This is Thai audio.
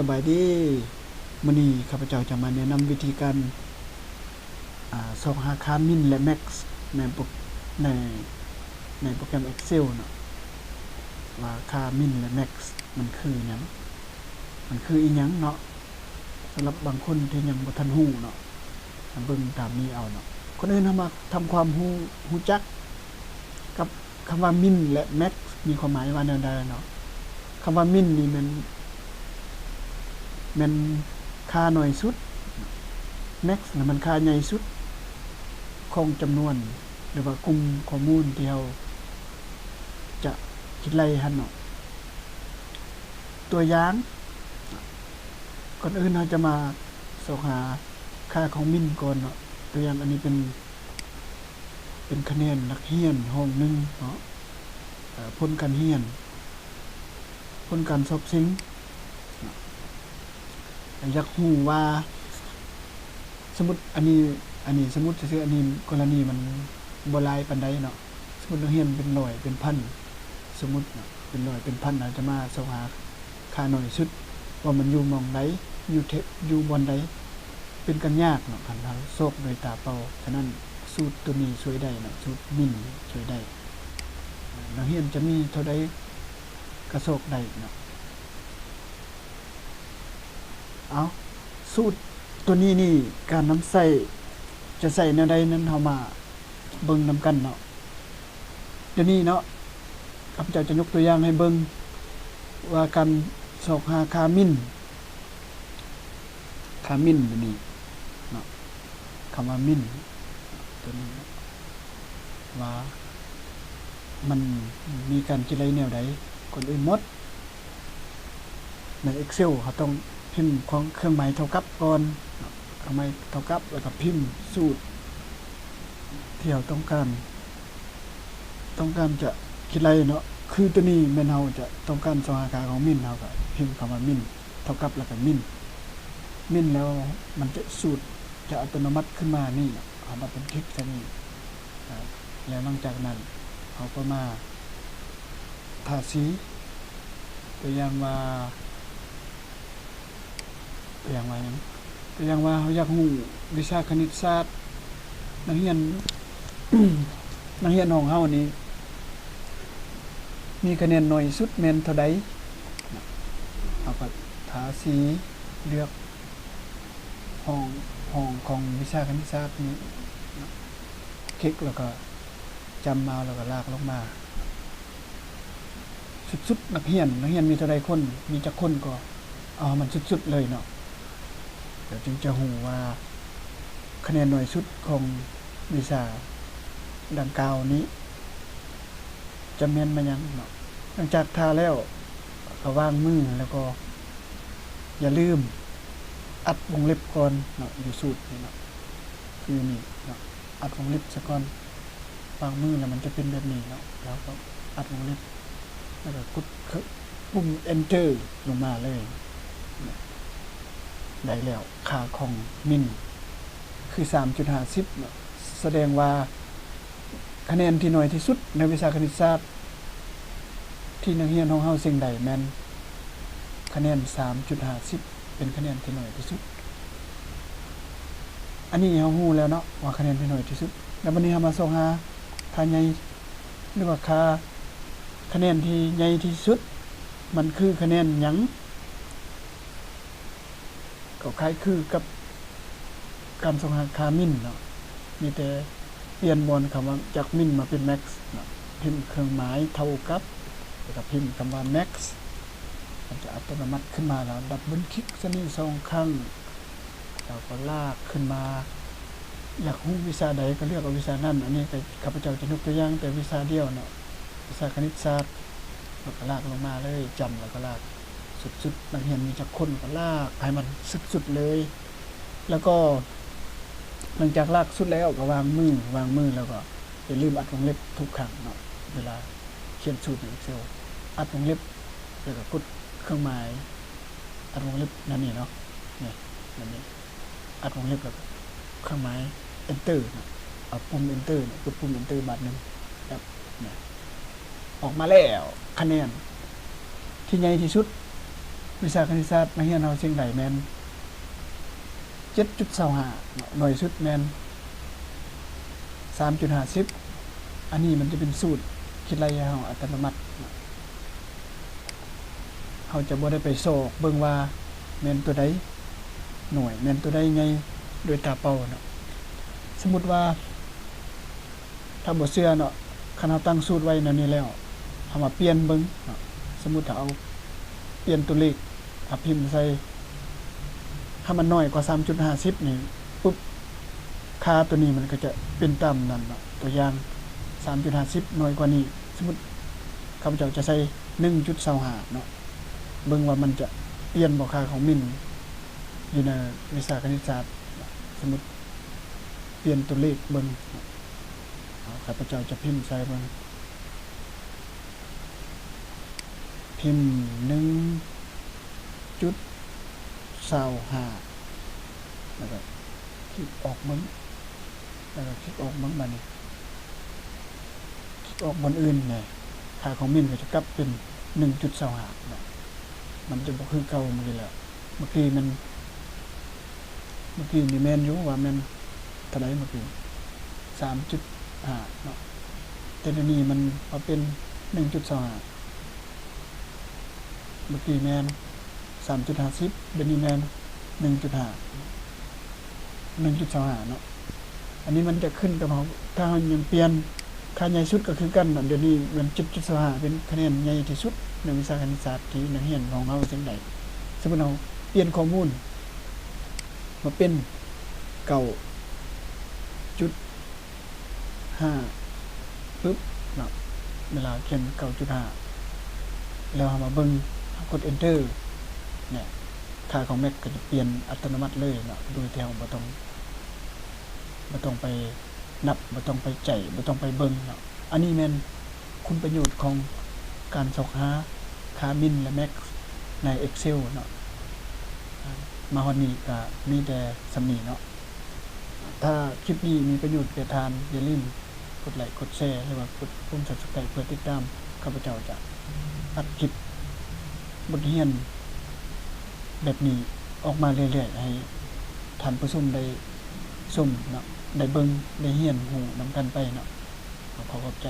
สบายดีมื้อนี้ข้าพเจ้าจะมาแนะนำวิธีการส่องหาค่า min และ max ในโปรในในโปรแกรม Excel เนาะว่าค่า min และ max มันคือหยังมันคืออีหยังเนาะสำหรับบางคนที่ยังบ่ทันฮู้เนาะเบิ่งตามนี้เอาเนาะคนอื่นเฮามาทำความรู้จักกับคำว่า min และ max มีความหมายว่าแนวใดเนาะคำว่า min นี่มันค่าน้อยสุด max น่ะมันค่าใหญ่สุดของจำนวนหรือว่ากลุ่มข้อมูลที่เราจะคิดไล่หั่นเนาะตัวอย่างก่อนอื่นเราจะมาสอบหาค่าของ min ก่อนเนาะตัวอย่างอันนี้เป็นคะแนนนักเรียนห้องนึงเนาะผลการเรียนผลการสอบสิ่งอยากรู้ว่าสมมุติอันนี้สมมุติซื่อๆอันนี้กรณีมันบ่หลายปานใดเนาะสมมุตินักเรียนเป็นร้อยเป็นพันสมมุติเนาะเป็นร้อยเป็นพันอาจจะมาสอบหาค่าน้อยสุดว่ามันอยู่หม้องใดอยู่บ่อนใดเป็นกันยากเนาะคันเราโซกโดยตาเปล่าฉะนั้นสูตรตัวนี้ช่วยได้เนาะสูตร min ช่วยได้นักเรียนจะมีเท่าใดก็โซกได้เนาะเอาสูตรตัวนี้นี่การนำใส่จะใส่แนวใดนั้นเฮามาเบิ่งนำกันเนาะเดี๋ยวนี้เนาะข้าพเจ้าจะยกตัวอย่างให้เบิ่งว่าการสอบหาค่า min ตัวนี้เนาะคำว่า min ตัวนี้ว่ามันมีการคิดอะไรแนวใดคนอื่นหมดใน Excel เขาต้องพิมพ์ของเครื่องหมายเท่ากับก่อนเครื่องหมายเท่ากับแล้วก็พิมพ์สูตรที่เราต้องการจะคิดอะไรเนาะคือตัวนี้แม่นเราจะต้องการสมการของ min เราก็พิมพ์คำว่า min เท่ากับแล้วก็ min แล้วมันจะสูตรจะอัตโนมัติขึ้นมานี่เอามาเป็นคลิกซะนี่แล้วหลังจากนั้นเขาก็มาทาสีตัวอย่างว่าหยังตัวอย่างว่าเขาอยากรู้วิชาคณิตศาสตร์นักเรียน ของเฮานี่มีคะแนนน้อยสุดแม่นเท่าใดเอาก็ทาสีเลือกห้องของวิชาคณิตศาสตร์นี้คลิกแล้วก็จำมาแล้วก็ลากลงมาสุดๆนักเรียนมีเท่าใดคนมีจักคนก็เอามันสุดๆเลยเนาะเดี๋ยวจึงจะรู้ว่าคะแนนน้อยสุดของวิชาดังกล่าวนี้จะแม่นมายังเนาะหลังจากทาแล้วก็วางมือแล้วก็อย่าลืมอัดวงเล็บก่อนเนาะอยู่สูตรนี่เนาะคือนี่เนาะอัดวงเล็บซะก่อนวางมือแล้วมันจะเป็นแบบนี้เนาะแล้วก็อัดวงเล็บแล้วก็กดปุ่ม enter ลงมาเลยได้แล้วค่าของ min คือ 3.50 เนาะแสดงว่าคะแนนที่น้อยที่สุดในวิชาคณิตศาสตร์ที่นักเรียนของเฮาสิ่งใดแม่นคะแนน 3.50 เป็นคะแนนที่น้อยที่สุดอันนี้เฮาฮู้แล้วเนาะว่าคะแนนที่น้อยที่สุดแล้ววันนี้เฮามาส่องหาค่าใหญ่หรือว่าค่าคะแนนที่ใหญ่ที่สุดมันคือคะแนนหยังก็คล้ายคือกับการส่องหาค่า min เนาะมีแต่เปลี่ยนมวลคำว่าจาก min มาเป็น max เนาะพิมพ์เครื่องหมายเท่ากับแล้วก็พิมพ์คำว่า max มันจะอัตโนมัติขึ้นมาแล้วดับเบิลคลิกซะนี่2ครั้งแล้วก็ลากขึ้นมาอยากรู้วิชาใดก็เลือกเอาวิชานั้นอันนี้ข้าพเจ้าจะยกตัวอย่างแต่วิชาเดียวเนาะวิชาคณิตศาสตร์แล้วก็ลากลงมาเลยจำแล้วก็ลากสุดๆนักเรียนมีจักคนก็ลากให้มันสุดๆเลยแล้วก็หลังจากลากสุดแล้วก็วางมือแล้วก็อย่าลืมอัดวงเล็บทุกครั้งเนาะเวลาเขียนสูตรใน Excel อัดวงเล็บแล้วก็กดเครื่องหมายอัดวงเล็บนั่นนี่เนาะนี่นั่นนี่อัดวงเล็บแล้วก็เครื่องหมาย enter เนาะเอาปุ่ม enter เนี่ยกดปุ่ม enter บาทนึงครับเนี่ยออกมาแล้วคะแนนที่ใหญ่ที่สุด วิชาคณิตศาสตร์นักเรียนเฮาเชียงใดแม่น 7.25 หน่วยสุดแม่น 3.50 อันนี้มันจะเป็นสูตรคิดระยะเฮาอัตโนมัติเฮาจะบ่ได้ไปซอกเบิ่งว่าแม่นตัวใดหน่วยแม่นตัวใดไงโดยตาเปล่าเนาะสมมุติว่าถ้าบ่เชื่อเนาะคันเฮาตั้งสูตรไว้แนวนี้แล้วเฮามาเปลี่ยนเบิ่งเนาะสมมุติถ้าเอาเปลี่ยนตัวเลขถ้าพิมพ์ใส่ถ้ามันน้อยกว่า 3.50 นี่ปุ๊บค่าตัวนี้มันก็จะเป็นตามนั้นเนาะตัวอย่าง 3.50 น้อยกว่านี้สมมุติข้าพเจ้าจะใส่ 1.25 เนาะเบิ่งว่ามันจะเปลี่ยนบ่ค่าของมินอยู่ในวิชาคณิตศาสตร์สมมุติเปลี่ยนตัวเลขเบิ่งข้าพเจ้าจะพิมพ์ใส่เบิ่งพิมพ์ 1.25 แล้วก็คลิกออกเบิ่งแล้วก็คลิกออกเบิ่งบัดนี้คลิกออกบนอื่นแหน่ค่าของมินก็จะกลับเป็น 1.25 เนาะมันจะบ่คือเก่าเมื่อกี้แล้วเมื่อกี้นี่แม่นอยู่ว่าแม่นเท่าใดเมื่อกี้ 3.5 เนาะแต่เดี๋ยวนี้มันมาเป็น 1.25 เมื่อกี้แม่น 3.50 เดี๋ยวนี้แม่น 1.5 1.25 เนาะอันนี้มันจะขึ้นกับเฮาถ้าเฮายังเปลี่ยนค่าใหญ่สุดก็คือกันเนาะเดี๋ยวนี้มัน 7.25 เป็นคะแนนใหญ่ที่สุดในวิชาคณิตศาสตร์ที่นักเรียนของเฮาจังได๋สมมุติเราเปลี่ยนข้อมูลมาเป็น 9.5 ปึ๊บเนาะเวลาเขียน 9.5 แล้วเฮามาเบิ่งกด enter เนี่ยค่าของ max ก็จะเปลี่ยนอัตโนมัติเลยเนาะโดยที่เฮาบ่ต้องไปนับบ่ต้องไปใจบ่ต้องไปเบิ่งเนาะอันนี้แม่นคุณประโยชน์ของการสอกหาค่ามินและ max ใน Excel เนาะมาฮอดนี้ก็มีแต่สำนี้เนาะถ้าคลิปนี้มีประโยชน์แก่ท่านอย่าลืมกดไลค์กดแชร์หรือว่ากดปุ่ม Subscribe เพื่อติดตามข้าพเจ้าจะอัดคลิปบทเรียนแบบนี้ออกมาเรื่อยๆให้ท่านผู้ชมได้ชมเนาะได้เบิ่งได้เรียนรู้นำกันไปเนาะขอขอบใจ